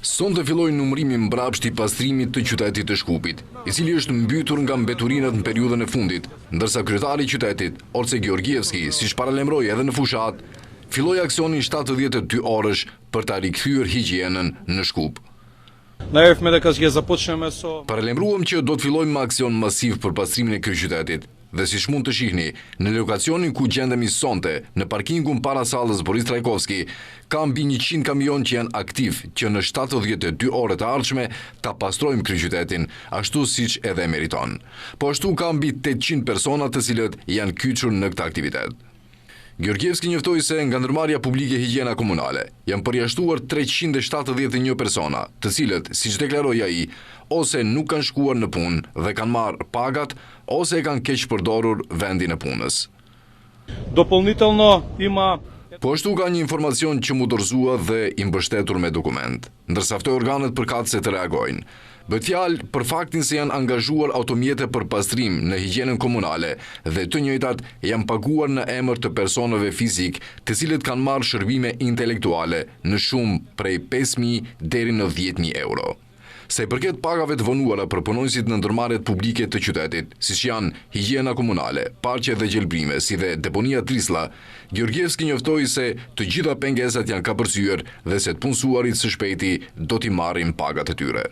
Sonte filloi numërimi mbrapsht i pastrimit të qytetit të Shkupit, i cili është mbytur nga mbeturinat në periudhën e fundit, ndërsa kryetari i qytetit, Orce Georgievski, siç paralajmëroi edhe në fushat, filloi aksionin 72 orësh për ta rikthyer higjienën në Shkup. Paralajmëruam që do të fillojmë me aksion masiv për pastrimin e kryeqytetit. Dhe siç mund të shihni, në lokacionin ku gjendemi sonte, në parkingun para sallës Boris Trajkovski, ka mbi 100 kamion që janë aktiv që në 72 orët e ardhshme ta pastrojmë kryeqytetin, ashtu siç edhe meriton. Po ashtu ka mbi 800 persona të cilët janë kyçur në këtë aktivitet. Georgievski njoftoi se nga ndërmarrja publike higjiena komunale janë përjashtuar 371 persona, të cilët, siç deklaroi ai, ose nuk kanë shkuar në punë dhe kanë marrë pagat, ose e kanë keq përdorur vendin e punës. Po ashtu ka një informacion që mu dorëzua dhe i mbështetur me dokument, ndërsa ftoi organet përkatëse të reagojnë. Bëhet fjalë për faktin se janë angazhuar automjete për pastrim në higjienën komunale dhe të njëjtat janë paguar në emër të personave fizik, të cilët kanë marrë shërbime intelektuale në shumë prej 5.000 deri në 10.000 euro. Se i përket pagave të vonuara për punonjësit në ndërmarrjet publike të qytetit, siç janë higjiena komunale, parqe dhe gjelbrime, si dhe deponia Trislla, Georgievski njoftoi se të gjitha pengesat janë kapërcyer dhe se të punësuarit së shpejti do t'i marrin pagat e tyre.